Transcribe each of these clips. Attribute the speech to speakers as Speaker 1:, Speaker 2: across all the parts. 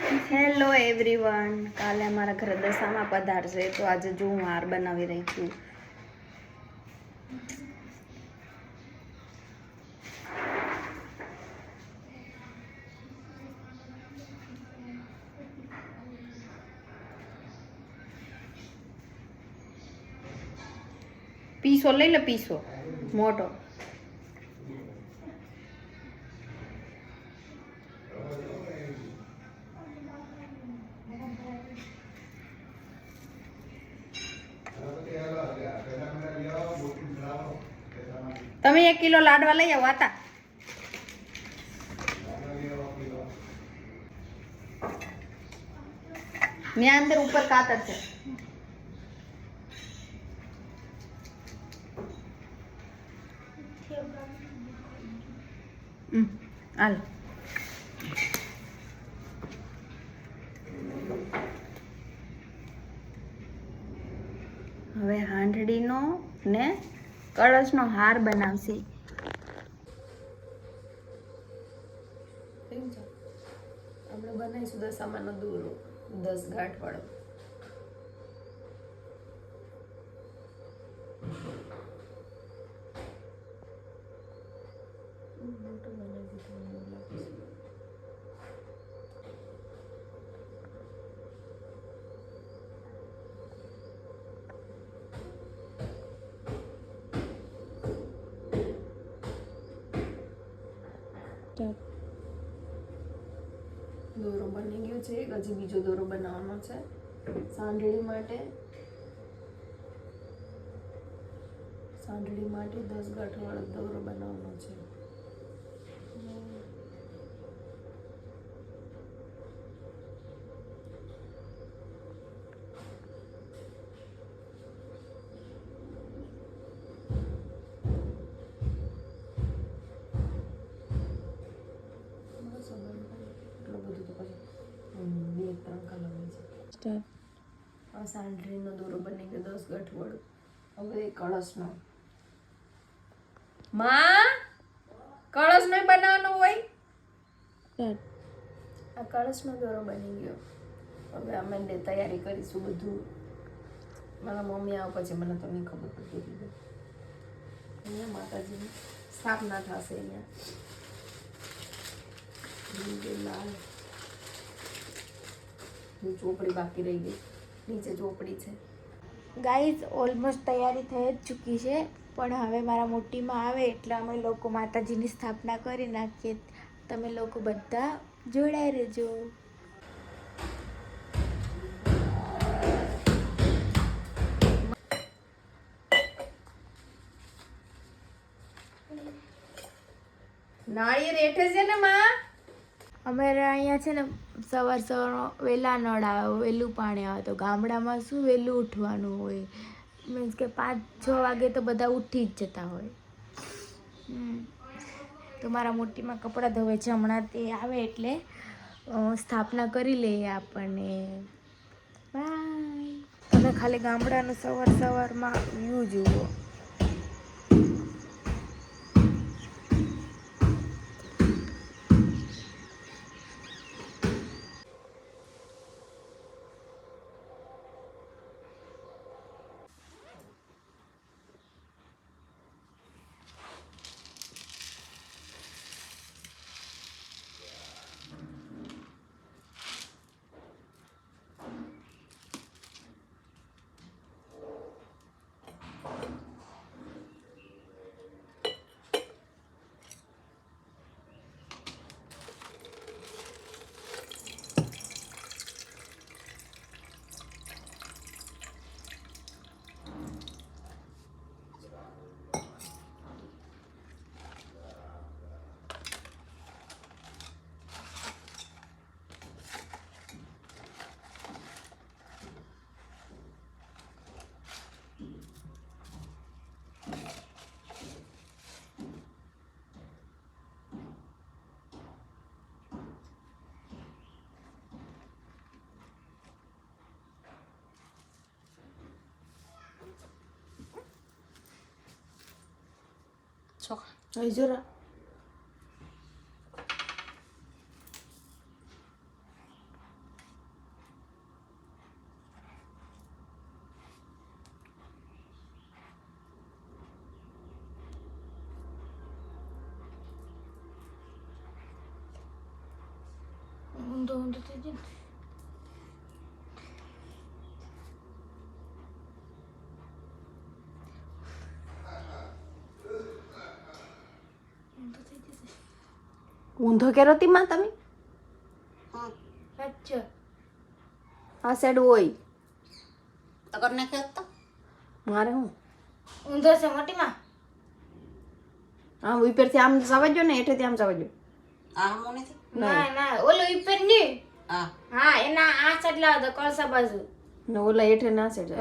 Speaker 1: Hello everyone, કાલે અમારા ઘરે દશામાં પધારશે તો આજે જો હું હાર બનાવી રહી છું. પીસો લઈ લે, પીસો મોટો. તમે 1 કિલો લાડવા લઈ આવો. આતા મેં અંદર ઉપર કાતર છે. હાલ હવે હાંડડીનો ને કળશનો હાર બનાવશે. આપણે બનાવીશું દશામાનો દોરો 10 ગાંઠ વાળો. દોરો બની ગયો છે. હજી બીજો દોરો બનાવવાનો છે સાંઢળી માટે. સાંઢળી માટે 10 ગાંઠ વાળો દોરો બનાવવાનો છે. આ સાંઢળીનો દોરો બની ગયો 10 ગાંઠ વાળો. હવે કળશનો માં કળશ નહીં બનાવવાનો હોય. આ કળશનો દોરો બની ગયો. હવે અમે તૈયારી કરીશું બધું. મારા મમ્મી આવે પછી મને તો નહીં ખબર પડતી. અહીંયા માતાજીની સ્થાપના થશે. અહીંયા ચોપડી બાકી રહી ગઈ, નીચે ચોપડી છે.
Speaker 2: ગાઈઝ ઓલમોસ્ટ તૈયારી થઈ જ ચૂકી છે, પણ હવે મારા મોટીમાં આવે એટલે અમે લોકો માતાજીની સ્થાપના કરી નાખીએ. તમે લોકો બધા જોડાઈ રહેજો.
Speaker 1: નાળિયેર એઠે છે ને માં.
Speaker 2: અમારે અહીંયા છે ને સવાર વહેલા નળ આવે, વહેલું પાણી આવે. તો ગામડામાં શું વહેલું ઉઠવાનું હોય, મીન્સ કે 5-6 વાગે તો બધા ઉઠી જ જતા હોય. તો મારા મોટીમાં કપડાં ધોવે છે. હમણાં તે આવે એટલે સ્થાપના કરી લઈએ આપણને. બાય. તમે ખાલી ગામડાનો સવારમાં વ્યૂ જુઓ.
Speaker 1: ચોખા જરા
Speaker 2: ઊંધો થઈ જાય ને. ઊંધો થઈ જશે.
Speaker 1: ઊંધો કેરો તી માં તમે
Speaker 2: સાચો.
Speaker 1: આ સાઈડ હોય
Speaker 3: તો કર નાખ્યો તો
Speaker 1: મારે હું
Speaker 2: ઊંધો છે મોટીમાં.
Speaker 1: આમ ઉપરથી આમ સવાજો ને હેઠેથી આમ સવાજો
Speaker 3: આ હમો નથી
Speaker 2: ના ના ઓલો ઉપર ની.
Speaker 3: હા
Speaker 2: હા એના આ સાઈડ લાવ દો કળસા બાજુ.
Speaker 1: ને ઓલા હેઠે ના સાઈડ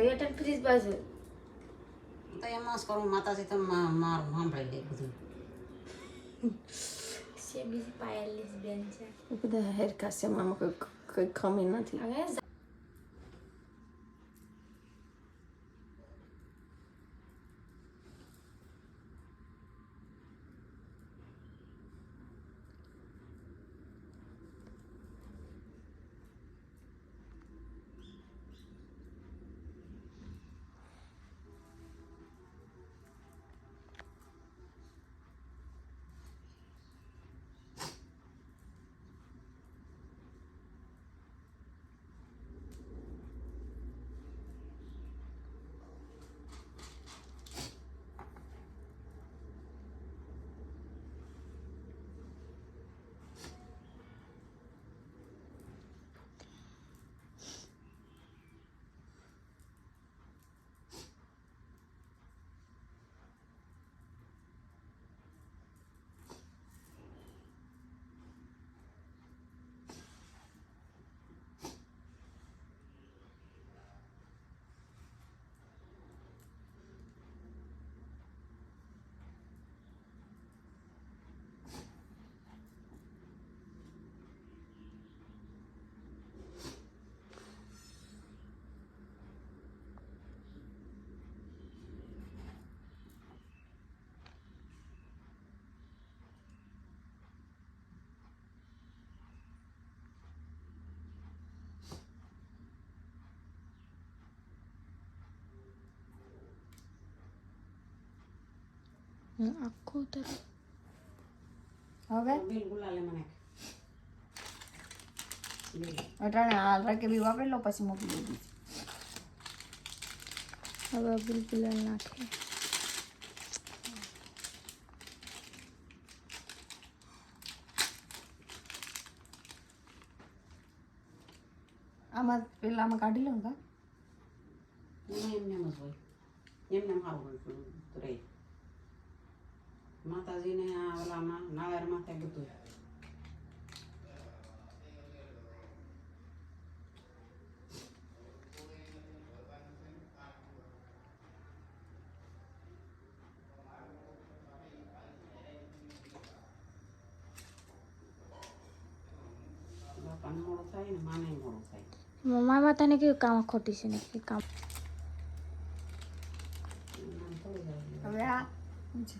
Speaker 2: હેઠળ ફ્રીજ બાજુ.
Speaker 3: તો એમાં જ કરું માતાજી તો મારું સાંભળી લે બધું
Speaker 2: છે બીજી પાયલની બેન છે.
Speaker 1: બધા હેરકા છે મામાં કોઈ ખમી નથી.
Speaker 2: હવે આખું ઉતર.
Speaker 1: હવે
Speaker 3: બિલ ગુલાલે મને બિલ
Speaker 1: અટાણે હાલ રાખે બી વાપરી લો પછી મોકલી દીધી.
Speaker 2: હવે બિલકુલ નાખે.
Speaker 1: આમાં પેલા આમાં કાઢી લઉં કા
Speaker 3: એમને એમ જ હોય એમને સારું રહે માતાજીને આ ઓલામાં નાળિયેરમાં થાય બધું બાપાને મોડું થાય ને માને મોડું થાય
Speaker 2: મમ્મા માતાને કેવું કામ ખોટી છે ને કે કામ.
Speaker 1: હવે આ શું છે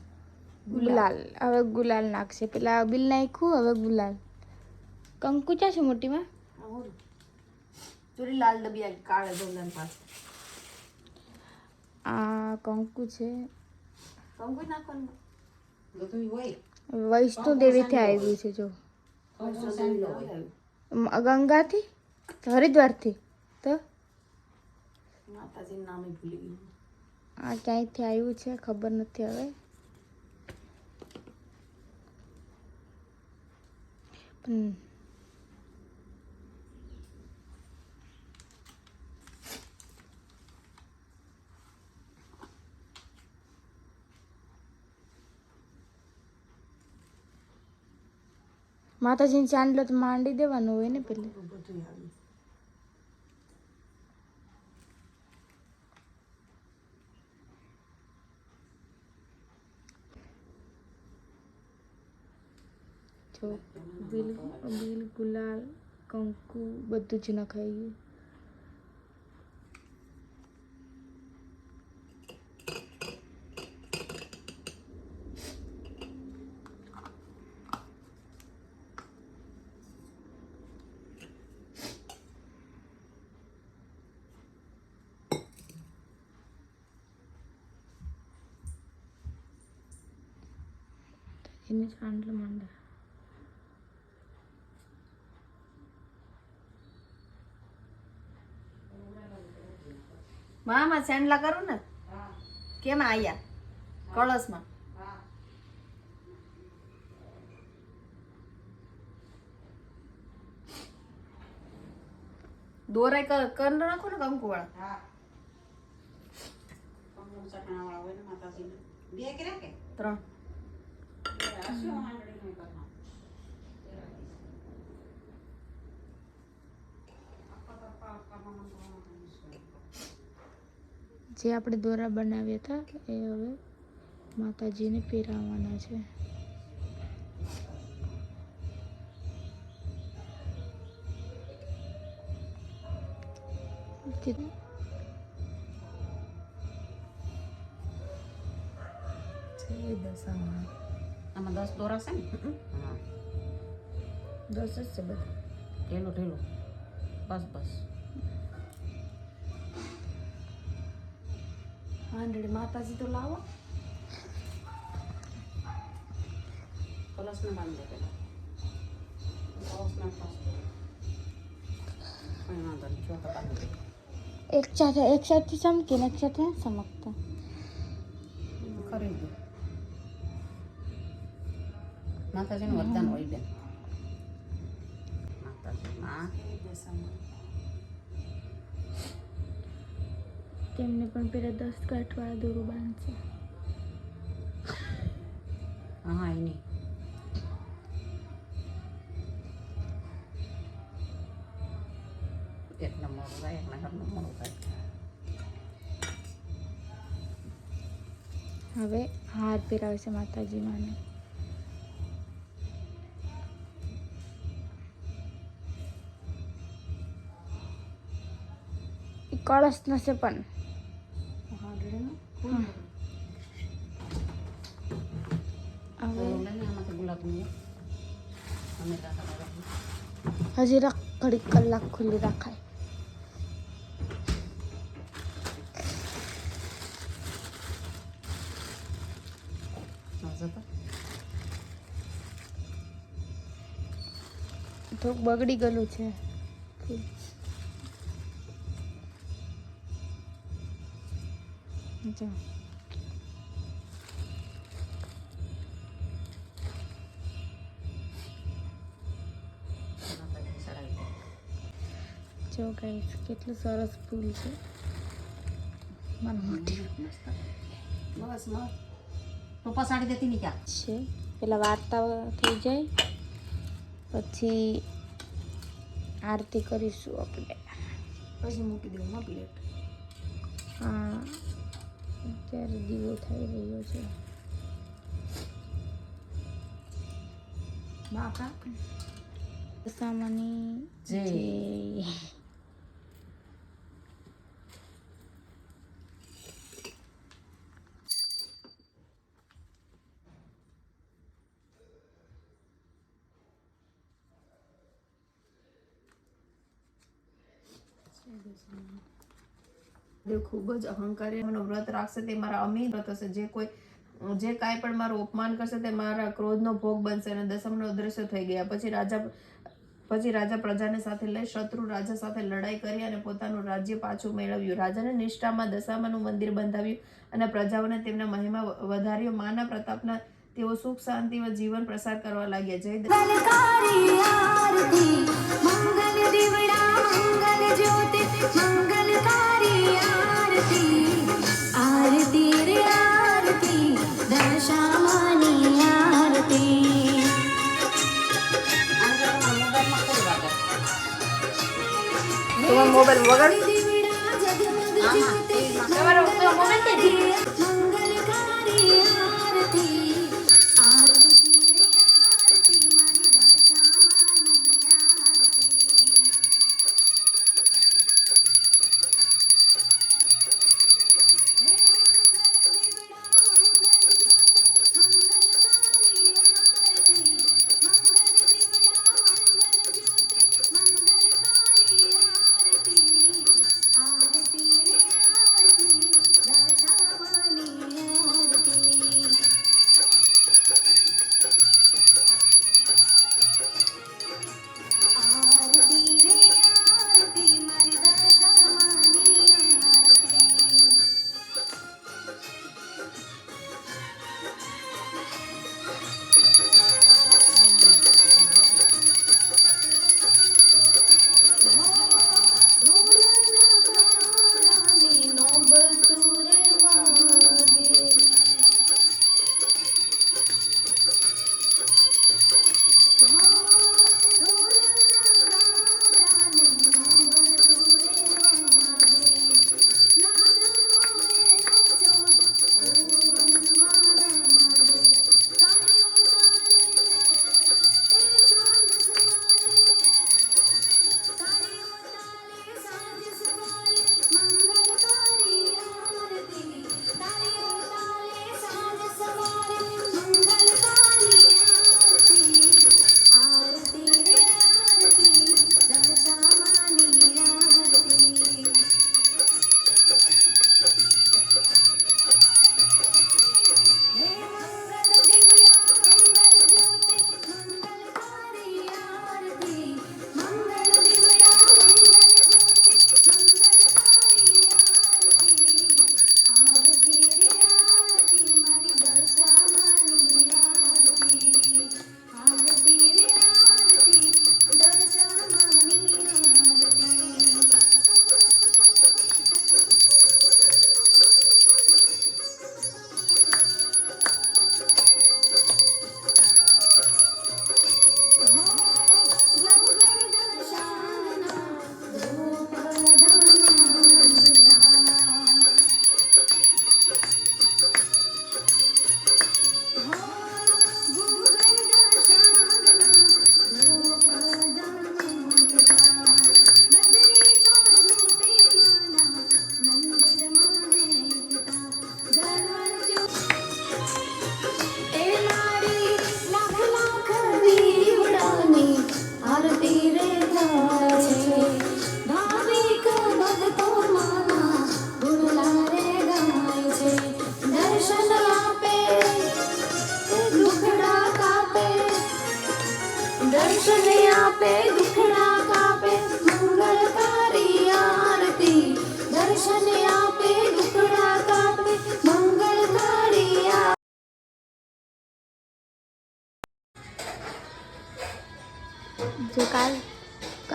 Speaker 2: ગુલાલ. હવે ગુલાલ નાખશે. પેલા બિલ નાખ્યું હવે ગુલાલ. કંકુ ક્યાં છે મોટીમાં?
Speaker 1: ચોરી લાલ ડબી કાળે દોલન પાસે
Speaker 2: આ કંકુ છે.
Speaker 1: કંકુ નાખવાનું
Speaker 3: બધું હોય
Speaker 2: વૈષ્ણો દેવીથી આવ્યું છે જો. ગંગાથી હરિદ્વારથી તો
Speaker 1: માતાજી નામે ભૂલી ગયું.
Speaker 2: આ ક્યાંયથી આવ્યું છે ખબર નથી હવે. પણ માતાજીને ચાંદલો તો માંડી દેવાનો હોય ને પેલે.
Speaker 1: બધું આવ્યું
Speaker 2: જો બિલ બિલ ગુલાલ કંકુ બધું જ નખાઈ ગયું. એને ચાંદલો માંડે.
Speaker 1: માં સેન્ડલા કરું ને કેમ આયા કળશમાં દોરાય કર નાખો ને કંકુ વાળા
Speaker 3: ચટણાવાળા હોય ને માતાજીને 2 કર્યા કે
Speaker 1: 3
Speaker 3: શું હાંડળી નહીં કરવાનું
Speaker 2: જે આપણે દોરા બનાવ્યા હતા એ હવે માતાજીને પહેરાવવાના છે.
Speaker 3: આમાં 10 દોરા છે ને હા
Speaker 1: 10 જ છે બધા
Speaker 3: ઢેલો ઢેલો બસ બસ
Speaker 1: હાંડળી માતાજી તો લાવો
Speaker 3: કલશને બાંધી દે પેલા કલશના પાસ કોઈ વાંધો નહીં ચોખા બાંધી દે
Speaker 2: એક સાથે ચમકે ને એક સાથે ચમકતા
Speaker 3: કરી દે માતાજીનું વરદાન હોય બેન માતાજી માં
Speaker 2: તેમને પણ પેલા 10 કાઠવાળા દોરો બાંધશે.
Speaker 3: હા એની એક નંબર થાય એક નંબર થાય
Speaker 2: હવે હાર પહેરાવે છે માતાજી માને. કળશ નશે પણ હવે હજી ઘડી કલાક ખુલ્લી રાખાય. થોડુંક બગડી ગયેલું છે. જો જો ગાઈસ કેટલું સરસ ફૂલ છે.
Speaker 1: બસ
Speaker 3: તો પસાડી દેતી નહીં ક્યાં
Speaker 2: છે પેલા વાર્તા થઈ જાય પછી આરતી કરીશું આપણે.
Speaker 1: પછી મૂકી દેવું માં પ્લેટ
Speaker 2: હા અત્યારે દીવો થઈ રહ્યો છે.
Speaker 1: બાકા
Speaker 2: સામાની
Speaker 3: જય.
Speaker 2: જય.
Speaker 1: દેવ ખૂબ જ અહંકારી એમનો વ્રત રાખશે તે મારા અમીર વ્રત હશે. જે કાંઈ પણ મારું અપમાન કરશે તે મારા ક્રોધનો ભોગ બનશે. અને દસમનો અદૃશ્ય થઈ ગયા પછી રાજા પ્રજાને સાથે લઈ શત્રુ રાજા સાથે લડાઈ કરી અને પોતાનું રાજ્ય પાછું મેળવ્યું. રાજાને નિષ્ઠામાં દશામાનું મંદિર બંધાવ્યું અને પ્રજાઓને તેમના મહિમા વધાર્યો. માના પ્રતાપના તેઓ સુખ શાંતિમાં જીવન પ્રસાર કરવા લાગ્યા. જય તમારો મોબાઈલ વગર તમારો મોબાઈલ ક્યાંથી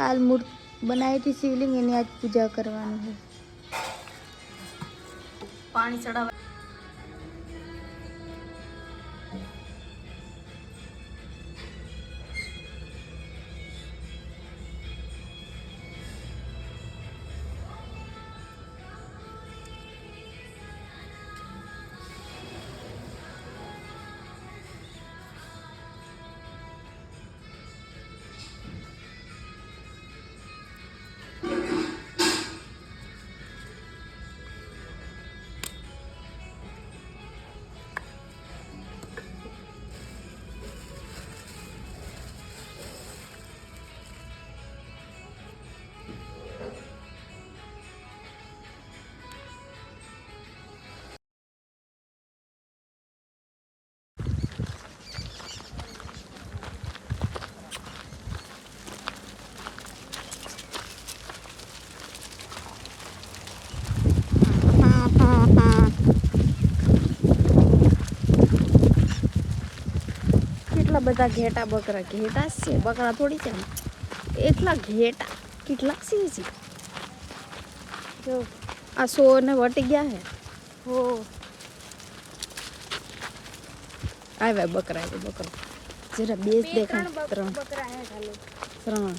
Speaker 2: કાલ મૂર્તિ બનાવી હતી શિવલિંગ, એની આજ પૂજા કરવાની છે.
Speaker 1: પાણી ચડાવવા
Speaker 2: કેટલા બધા ઘેટા બકરા, ઘેટા જ છે, બકરા થોડી છે. એટલા ઘેટા કેટલા છે જો આ 100 ને વટી ગયા હે. હો આવ્યા બકરા, આવ્યા બકરા. જરા બે જ દેખાય, 3 બકરા હે ખાલી. 3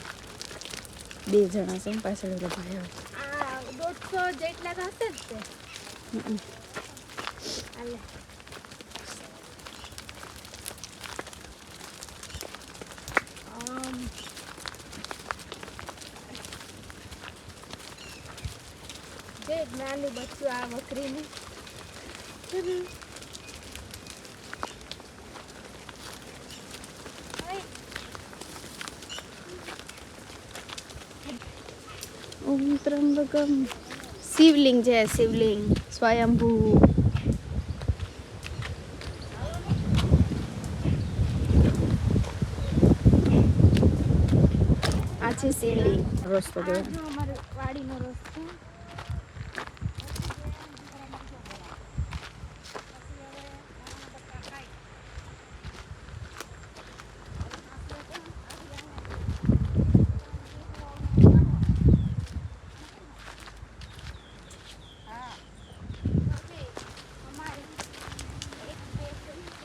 Speaker 2: 2 જણા છે પાછળ ઓલા ભાઈ આવે. આ 150 જેટલા તો હશે જ તે. આલે જે નાનું બચ્ચું આ બકરીનું. ઓમ ત્રંબકમ. શિવલિંગ છે, શિવલિંગ સ્વયંભૂ. આ છે શિવલિંગ. રસ્તો જોવાનો અમારે વાડીનો રસ્તો.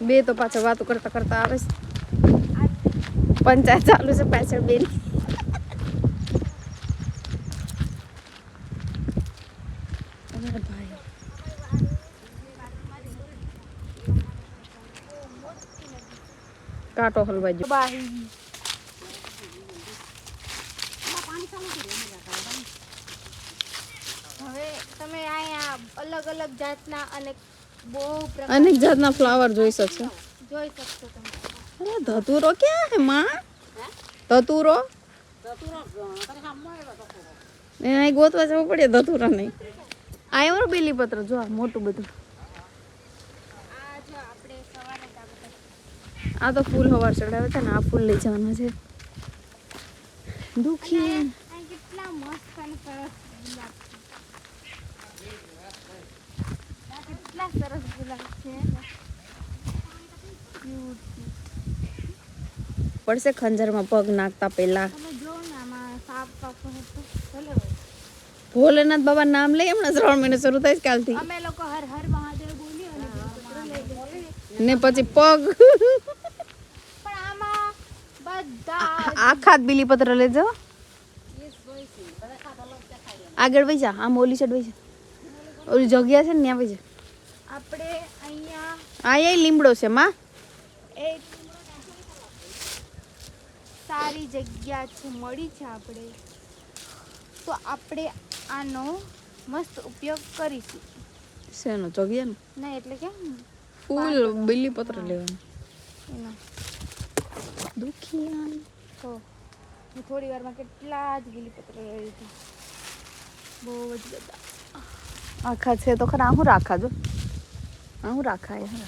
Speaker 2: બે તો પાછળ વાતો કરતા કરતા આવે છે. પંચાયત ચાલુ છે પાછળ બેન. કાંટો હલવાઈ ગયો. હવે તમે અહીંયા અલગ અલગ જાતના અને અનેક જાતના ફ્લાવર જોઈ શકશો. તમે. અરે ધતુરો ક્યાં હે માં? ધતુરો અહીં ગોતવા જવું પડે. ધતુરો નહીં. આ એવો બેલીપત્ર જો મોટું બધું. આ તો ફૂલ હવાર ચડાવે છે ને, આ ફૂલ લઈ જવાના છે. દુખી કેટલા મસ્ત અને સરસ ગુલાબ છે. કેટલા સરસ ગુલાબ છે. પડશે ખંજરમાં પગ નાખતા પહેલા. ભોલેનાથ બાબા નામ લઈ હમણાં 3 મહિને શરૂ થાય કાલથી. અમે લોકો હર હર મહાદેવ બોલી અને પછી પગ. પણ આમાં બધા આખા જ બીલીપત્ર લેજો. આગળ વઈ જા. આમ ઓલી સાઈડ વઈ જા. ઓલી જગ્યા છે ને ત્યાં વઈ જા. આપણે અહીંયા લીમડો છે માં. એક સારી જગ્યા છે, મળી છે આપણે તો આપણે આનો મસ્ત ઉપયોગ કરીશું. શેનો? જગ્યાનો? ના એટલે કેમ ફૂલ બીલીપત્ર લેવાનું એનો. દુખી તો થોડી વારમાં કેટલા જ બીલીપત્ર લઈ લીધા. બહુ જ બધા આખા છે તો ખરા. હું રાખા જો. હું રાખા યાર.